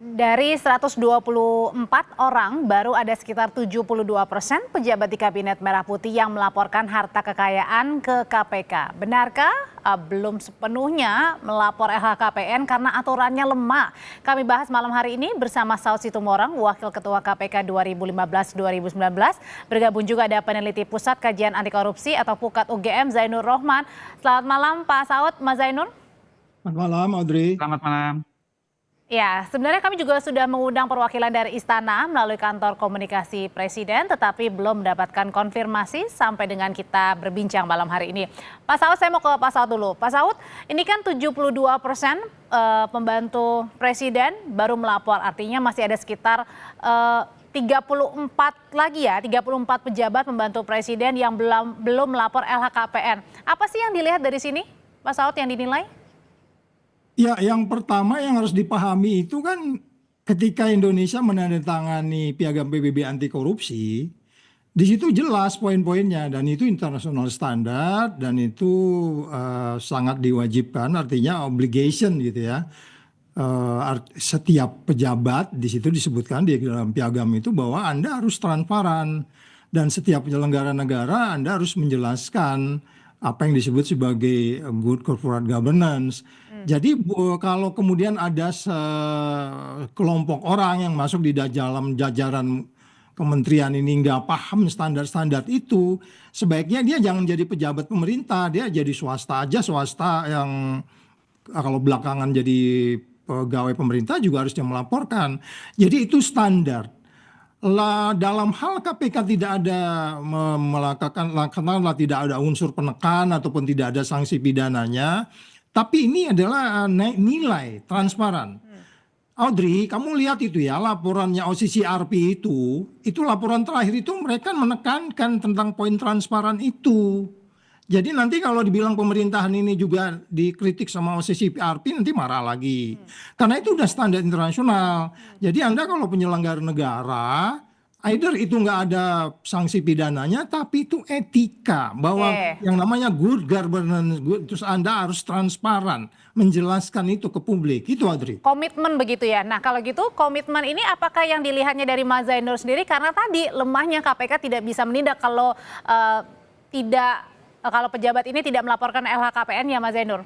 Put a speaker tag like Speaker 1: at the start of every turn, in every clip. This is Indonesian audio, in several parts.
Speaker 1: Dari 124 orang, baru ada sekitar 72% pejabat di Kabinet Merah Putih yang melaporkan harta kekayaan ke KPK. Benarkah? Belum sepenuhnya melapor LHKPN karena aturannya lemah. Kami bahas malam hari ini bersama Saud Situmorang, Wakil Ketua KPK 2015-2019. Bergabung juga ada peneliti Pusat Kajian Anti Korupsi atau PUKAT UGM, Zainur Rohman. Selamat malam Pak Saud, Mas Zainur.
Speaker 2: Selamat malam, Audrey.
Speaker 3: Selamat malam.
Speaker 1: Ya, sebenarnya kami juga sudah mengundang perwakilan dari Istana melalui kantor komunikasi Presiden, tetapi belum mendapatkan konfirmasi sampai dengan kita berbincang malam hari ini. Pak Saud, saya mau ke Pak Saud dulu. Pak Saud, ini kan 72% pembantu Presiden baru melapor, artinya masih ada sekitar 34 lagi ya, 34 pejabat pembantu Presiden yang belum melapor LHKPN. Apa sih yang dilihat dari sini, Pak Saud, yang dinilai?
Speaker 2: Ya, yang pertama yang harus dipahami itu kan ketika Indonesia menandatangani Piagam PBB anti korupsi, di situ jelas poin-poinnya dan itu international standard dan itu sangat diwajibkan, artinya obligation gitu ya. Setiap pejabat di situ disebutkan di dalam piagam itu bahwa Anda harus transparan dan setiap penyelenggara negara Anda harus menjelaskan apa yang disebut sebagai good corporate governance. Jadi kalau kemudian ada sekelompok orang yang masuk di dalam jajaran kementerian ini nggak paham standar-standar itu, sebaiknya dia jangan jadi pejabat pemerintah, dia jadi swasta aja, swasta yang kalau belakangan jadi pegawai pemerintah juga harusnya melaporkan. Jadi itu standar. Dalam hal KPK tidak ada katakanlah tidak ada unsur penekan ataupun tidak ada sanksi pidananya, tapi ini adalah nilai transparan. Audrey, kamu lihat itu ya laporannya OCCRP itu laporan terakhir itu mereka menekankan tentang poin transparan itu. Jadi nanti kalau dibilang pemerintahan ini juga dikritik sama OCCRP nanti marah lagi. Karena itu udah standar internasional. Jadi Anda kalau penyelenggara negara, either itu nggak ada sanksi pidananya, tapi itu etika. Bahwa yang namanya good governance, terus Anda harus transparan, menjelaskan itu ke publik. Itu Audrey.
Speaker 1: Komitmen begitu ya. Nah kalau gitu komitmen ini apakah yang dilihatnya dari Mas Zainur sendiri? Karena tadi lemahnya KPK tidak bisa menindak kalau kalau pejabat ini tidak melaporkan LHKPN ya Mas Zainur?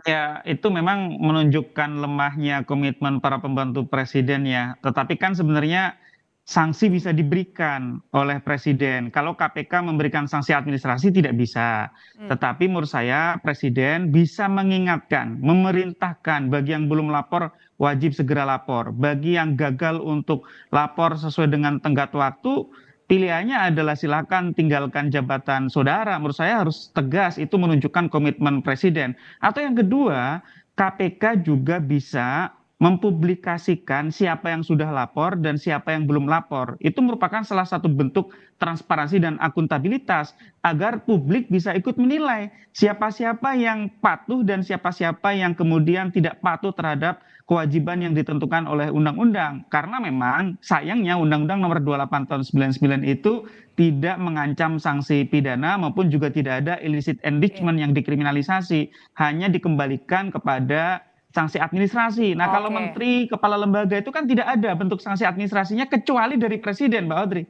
Speaker 3: Ya, itu memang menunjukkan lemahnya komitmen para pembantu presiden ya. Tetapi kan sebenarnya sanksi bisa diberikan oleh presiden. Kalau KPK memberikan sanksi administrasi tidak bisa. Tetapi menurut saya presiden bisa mengingatkan, memerintahkan bagi yang belum lapor wajib segera lapor. Bagi yang gagal untuk lapor sesuai dengan tenggat waktu, pilihannya adalah silakan tinggalkan jabatan saudara. Menurut saya harus tegas, itu menunjukkan komitmen presiden. Atau yang kedua, KPK juga bisa mempublikasikan siapa yang sudah lapor dan siapa yang belum lapor. Itu merupakan salah satu bentuk transparansi dan akuntabilitas agar publik bisa ikut menilai siapa-siapa yang patuh dan siapa-siapa yang kemudian tidak patuh terhadap kewajiban yang ditentukan oleh undang-undang. Karena memang sayangnya Undang-Undang Nomor 28 Tahun 99 itu tidak mengancam sanksi pidana maupun juga tidak ada illicit enrichment yang dikriminalisasi, hanya dikembalikan kepada sanksi administrasi. Nah, kalau menteri, kepala lembaga itu kan tidak ada bentuk sanksi administrasinya kecuali dari presiden, Mbak Audrey.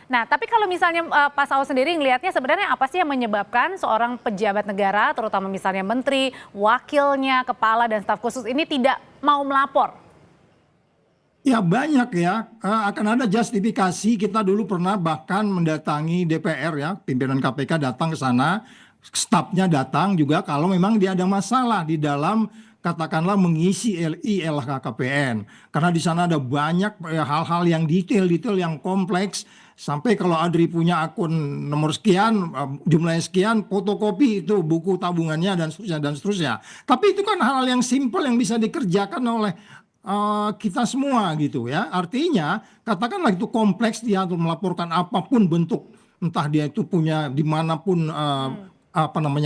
Speaker 1: Nah, tapi kalau misalnya Pak Saud sendiri ngelihatnya sebenarnya apa sih yang menyebabkan seorang pejabat negara, terutama misalnya menteri, wakilnya, kepala dan staf khusus ini tidak mau melapor?
Speaker 2: Ya banyak ya, akan ada justifikasi. Kita dulu pernah bahkan mendatangi DPR ya, pimpinan KPK datang ke sana, stafnya datang juga kalau memang dia ada masalah di dalam katakanlah mengisi LHKPN. Karena di sana ada banyak hal-hal yang detail yang kompleks. Sampai kalau Adri punya akun nomor sekian, jumlahnya sekian, fotokopi itu buku tabungannya dan seterusnya dan seterusnya. Tapi itu kan hal-hal yang simpel yang bisa dikerjakan oleh kita semua gitu ya. Artinya katakanlah itu kompleks, dia harus melaporkan apapun bentuk, entah dia itu punya dimanapun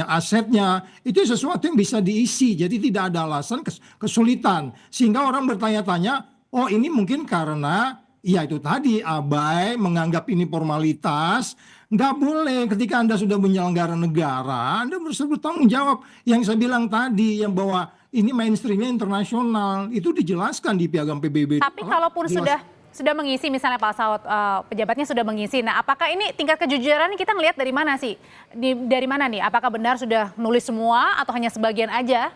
Speaker 2: asetnya, itu sesuatu yang bisa diisi. Jadi tidak ada alasan kesulitan sehingga orang bertanya-tanya, oh ini mungkin karena ya itu tadi abai, menganggap ini formalitas. Nggak boleh. Ketika Anda sudah menyelenggara negara, Anda harus bertanggung jawab. Yang saya bilang tadi, yang bahwa ini mainstreamnya internasional. Itu dijelaskan di piagam PBB.
Speaker 1: Tapi kalaupun sudah mengisi, misalnya Pak Saud, pejabatnya sudah mengisi. Nah, apakah ini tingkat kejujuran kita ngelihat dari mana sih? Dari mana nih? Apakah benar sudah nulis semua atau hanya sebagian aja?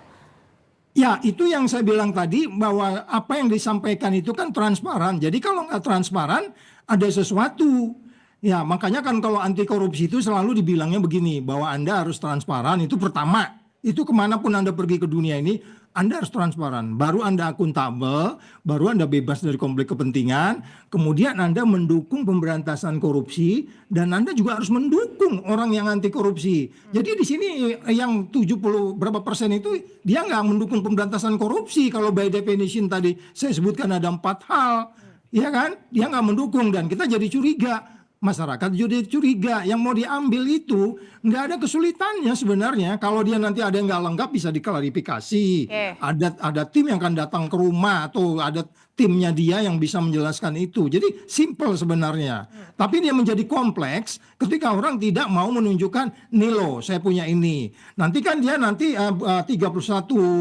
Speaker 2: Ya, itu yang saya bilang tadi, bahwa apa yang disampaikan itu kan transparan. Jadi kalau nggak transparan, ada sesuatu. Ya, makanya kan kalau anti korupsi itu selalu dibilangnya begini, bahwa Anda harus transparan, itu pertama. Itu kemanapun Anda pergi ke dunia ini, Anda harus transparan. Baru Anda akuntabel, baru Anda bebas dari konflik kepentingan, kemudian Anda mendukung pemberantasan korupsi, dan Anda juga harus mendukung orang yang anti korupsi. Jadi di sini yang 70 berapa persen itu, dia nggak mendukung pemberantasan korupsi. Kalau by definition tadi saya sebutkan ada 4 hal, ya kan? Dia nggak mendukung, dan kita jadi curiga. Masyarakat jadi curiga, yang mau diambil itu nggak ada kesulitannya sebenarnya. Kalau dia nanti ada yang nggak lengkap bisa diklarifikasi. Ada tim yang akan datang ke rumah, atau ada timnya dia yang bisa menjelaskan itu. Jadi simple sebenarnya. Tapi dia menjadi kompleks ketika orang tidak mau menunjukkan, nih loh saya punya ini. Nanti kan dia 31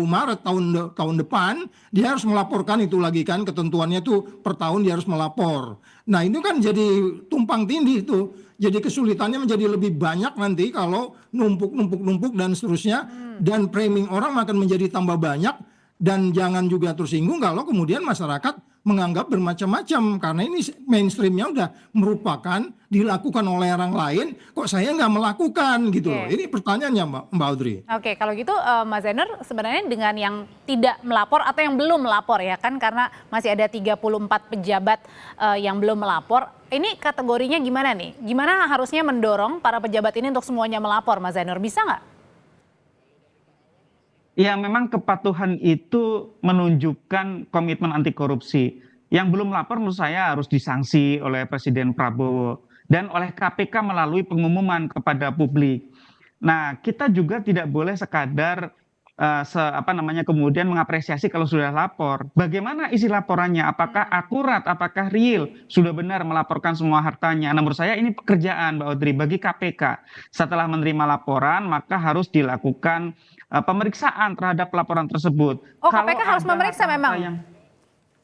Speaker 2: Maret tahun depan dia harus melaporkan itu lagi kan, ketentuannya tuh per tahun dia harus melapor. Nah itu kan jadi tumpang tindih tuh. Jadi kesulitannya menjadi lebih banyak nanti kalau numpuk dan seterusnya. Dan framing orang akan menjadi tambah banyak. Dan jangan juga tersinggung kalau kemudian masyarakat menganggap bermacam-macam. Karena ini mainstreamnya udah merupakan dilakukan oleh orang lain, kok saya nggak melakukan gitu loh. Ini pertanyaannya Mbak Audrey.
Speaker 1: Oke, kalau gitu Mas Zainur sebenarnya dengan yang tidak melapor atau yang belum melapor ya kan, karena masih ada 34 pejabat yang belum melapor. Ini kategorinya gimana nih? Gimana harusnya mendorong para pejabat ini untuk semuanya melapor, Mas Zainur? Bisa nggak?
Speaker 3: Ya, memang kepatuhan itu menunjukkan komitmen anti korupsi. Yang belum lapor menurut saya harus disanksi oleh Presiden Prabowo dan oleh KPK melalui pengumuman kepada publik. Nah, kita juga tidak boleh sekadar kemudian mengapresiasi kalau sudah lapor. Bagaimana isi laporannya? Apakah akurat? Apakah real? Sudah benar melaporkan semua hartanya? Nah, menurut saya ini pekerjaan Mbak Audrey bagi KPK. Setelah menerima laporan, maka harus dilakukan pemeriksaan terhadap laporan tersebut.
Speaker 1: Oh, KPK harus memeriksa memang,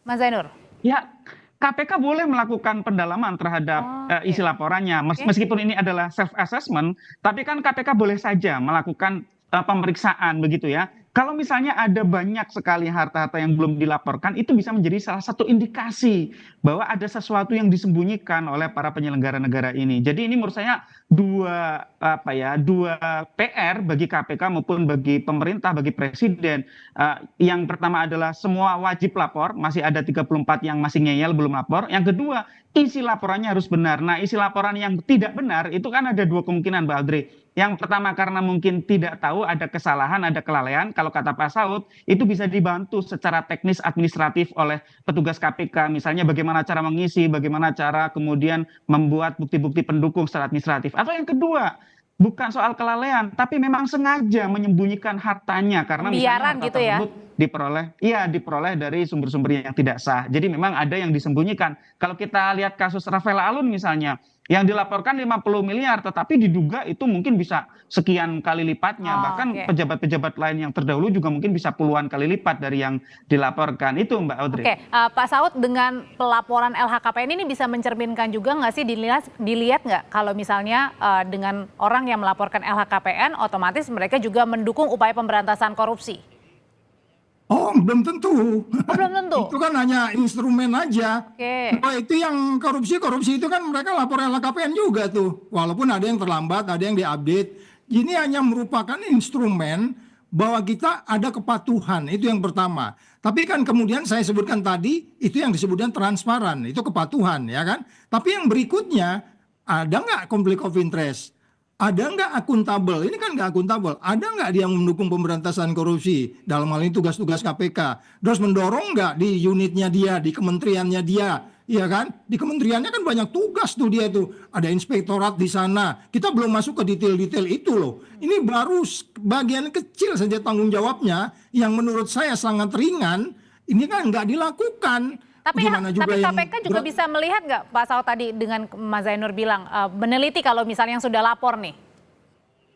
Speaker 1: Mas Zainur?
Speaker 3: Ya, KPK boleh melakukan pendalaman terhadap isi laporannya. Meskipun ini adalah self assessment, tapi kan KPK boleh saja melakukan pemeriksaan begitu ya. Kalau misalnya ada banyak sekali harta-harta yang belum dilaporkan, itu bisa menjadi salah satu indikasi bahwa ada sesuatu yang disembunyikan oleh para penyelenggara negara ini. Jadi ini menurut saya dua PR bagi KPK maupun bagi pemerintah, bagi presiden. Yang pertama adalah semua wajib lapor, masih ada 34 yang masih ngeyel belum lapor. Yang kedua, isi laporannya harus benar. Nah, isi laporan yang tidak benar itu kan ada 2 kemungkinan, Mbak Audrey. Yang pertama karena mungkin tidak tahu, ada kesalahan, ada kelalaian. Kalau kata Pak Saud, itu bisa dibantu secara teknis administratif oleh petugas KPK. Misalnya bagaimana cara mengisi, bagaimana cara kemudian membuat bukti-bukti pendukung secara administratif. Atau yang kedua, bukan soal kelalaian, tapi memang sengaja menyembunyikan hartanya. Karena misalnya harta
Speaker 1: gitu ya?
Speaker 3: tersebut diperoleh dari sumber-sumber yang tidak sah. Jadi memang ada yang disembunyikan. Kalau kita lihat kasus Rafael Alun misalnya, yang dilaporkan 50 miliar, tetapi diduga itu mungkin bisa sekian kali lipatnya. Bahkan pejabat-pejabat lain yang terdahulu juga mungkin bisa puluhan kali lipat dari yang dilaporkan. Itu Mbak Audrey.
Speaker 1: Pak Saud, dengan pelaporan LHKPN ini bisa mencerminkan juga nggak sih, dilihat nggak kalau misalnya dengan orang yang melaporkan LHKPN, otomatis mereka juga mendukung upaya pemberantasan korupsi?
Speaker 2: Oh, belum tentu.
Speaker 1: Belum tentu.
Speaker 2: Itu kan hanya instrumen aja. Oh, itu yang korupsi itu kan mereka lapor LHKPN juga tuh. Walaupun ada yang terlambat, ada yang diupdate. Ini hanya merupakan instrumen bahwa kita ada kepatuhan. Itu yang pertama. Tapi kan kemudian saya sebutkan tadi, itu yang disebutkan transparan. Itu kepatuhan, ya kan? Tapi yang berikutnya, ada nggak konflik of interest? Ada nggak akuntabel? Ini kan nggak akuntabel. Ada nggak dia mendukung pemberantasan korupsi? Dalam hal ini tugas-tugas KPK. Terus mendorong nggak di unitnya dia, di kementeriannya dia? Iya kan? Di kementeriannya kan banyak tugas tuh dia tuh. Ada inspektorat di sana. Kita belum masuk ke detail-detail itu loh. Ini baru bagian kecil saja tanggung jawabnya yang menurut saya sangat ringan. Ini kan nggak dilakukan.
Speaker 1: Tapi KPK juga bisa melihat nggak, Pak Saud, tadi dengan Mas Zainur bilang meneliti kalau misalnya yang sudah lapor nih?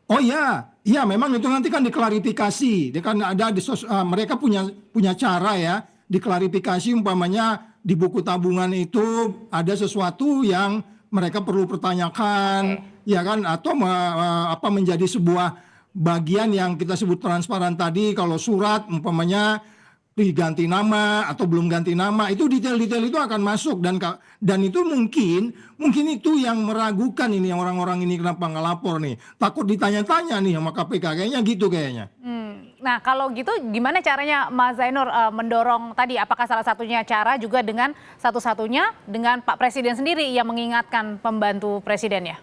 Speaker 2: Oh ya, Iya, memang itu nanti kan diklarifikasi. Dia kan ada mereka punya cara ya diklarifikasi umpamanya di buku tabungan itu ada sesuatu yang mereka perlu pertanyakan,
Speaker 1: Oke.
Speaker 2: ya kan? Atau apa menjadi sebuah bagian yang kita sebut transparan tadi. Kalau surat umpamanya diganti nama atau belum ganti nama, itu detail-detail itu akan masuk dan itu mungkin itu yang meragukan ini orang-orang ini kenapa nggak lapor nih, takut ditanya-tanya nih sama KPK kayaknya gitu kayaknya.
Speaker 1: Nah kalau gitu gimana caranya Mas Zainur mendorong tadi, apakah salah satunya cara juga dengan satu-satunya dengan Pak Presiden sendiri yang mengingatkan pembantu presiden ya?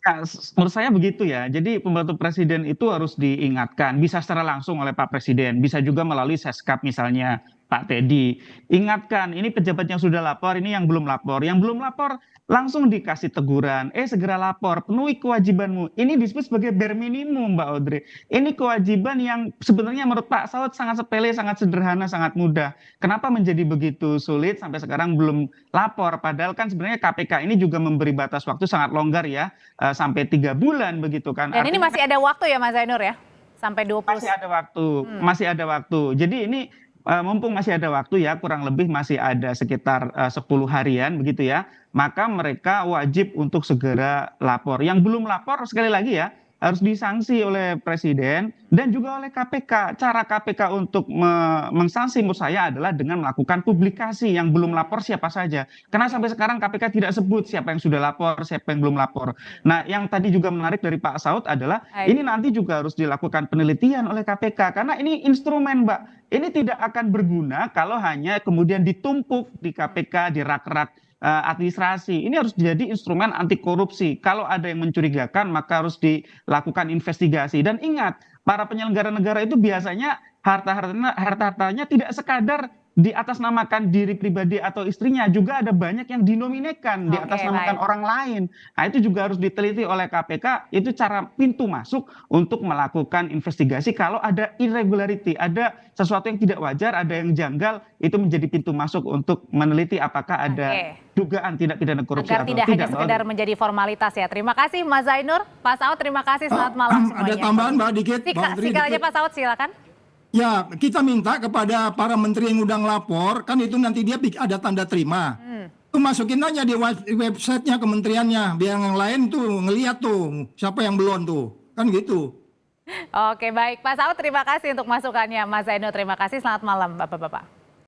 Speaker 3: Ya, menurut saya begitu ya. Jadi pembantu presiden itu harus diingatkan, bisa secara langsung oleh Pak Presiden, bisa juga melalui Seskap misalnya Pak Teddy. Ingatkan, ini pejabat yang sudah lapor, ini yang belum lapor. Yang belum lapor langsung dikasih teguran, segera lapor, penuhi kewajibanmu. Ini disebut sebagai bare minimum, Mbak Audrey. Ini kewajiban yang sebenarnya menurut Pak Saud sangat sepele, sangat sederhana, sangat mudah. Kenapa menjadi begitu sulit sampai sekarang belum lapor? Padahal kan sebenarnya KPK ini juga memberi batas waktu sangat longgar ya, sampai 3 bulan begitu kan.
Speaker 1: Dan ini
Speaker 3: Artinya
Speaker 1: masih ada waktu ya Mas Zainur ya? Sampai 20.
Speaker 3: masih ada waktu, masih ada waktu. Jadi ini mumpung masih ada waktu ya, kurang lebih masih ada sekitar 10 harian begitu ya, maka mereka wajib untuk segera lapor. Yang belum lapor sekali lagi ya, harus disanksi oleh Presiden dan juga oleh KPK. Cara KPK untuk mengsanksi menurut saya adalah dengan melakukan publikasi yang belum lapor siapa saja. Karena sampai sekarang KPK tidak sebut siapa yang sudah lapor, siapa yang belum lapor. Nah, yang tadi juga menarik dari Pak Saud adalah
Speaker 1: Baik.
Speaker 3: ini nanti juga harus dilakukan penelitian oleh KPK karena ini instrumen, Mbak. Ini tidak akan berguna kalau hanya kemudian ditumpuk di KPK, di rak-rak administrasi. Ini harus jadi instrumen anti korupsi. Kalau ada yang mencurigakan, maka harus dilakukan investigasi. Dan ingat, para penyelenggara negara itu biasanya harta-hartanya tidak sekadar diatasnamakan diri pribadi atau istrinya, juga ada banyak yang dinominasikan diatasnamakan
Speaker 1: Baik.
Speaker 3: orang lain. Nah, itu juga harus diteliti oleh KPK. Itu cara pintu masuk untuk melakukan investigasi kalau ada irregularity, ada sesuatu yang tidak wajar, ada yang janggal, itu menjadi pintu masuk untuk meneliti apakah ada dugaan tindak pidana korupsi
Speaker 1: Agar
Speaker 3: atau
Speaker 1: tidak hanya
Speaker 3: tidak.
Speaker 1: sekedar menjadi formalitas ya. Terima kasih Mas Zainur, Pak Saud terima kasih, selamat malam semuanya.
Speaker 2: Ada tambahan Mbak dikit, Bang Andri,
Speaker 1: Singkat aja
Speaker 2: dikit.
Speaker 1: Pak Saud silakan.
Speaker 2: Ya, kita minta kepada para menteri yang udah ngelapor, kan itu nanti dia ada tanda terima. Itu masukin aja di websitenya kementeriannya, biar yang lain tuh ngeliat tuh siapa yang belum tuh, kan gitu.
Speaker 1: Oke baik Pak Saud terima kasih untuk masukannya. Mas Zainur terima kasih, selamat malam Bapak-Bapak.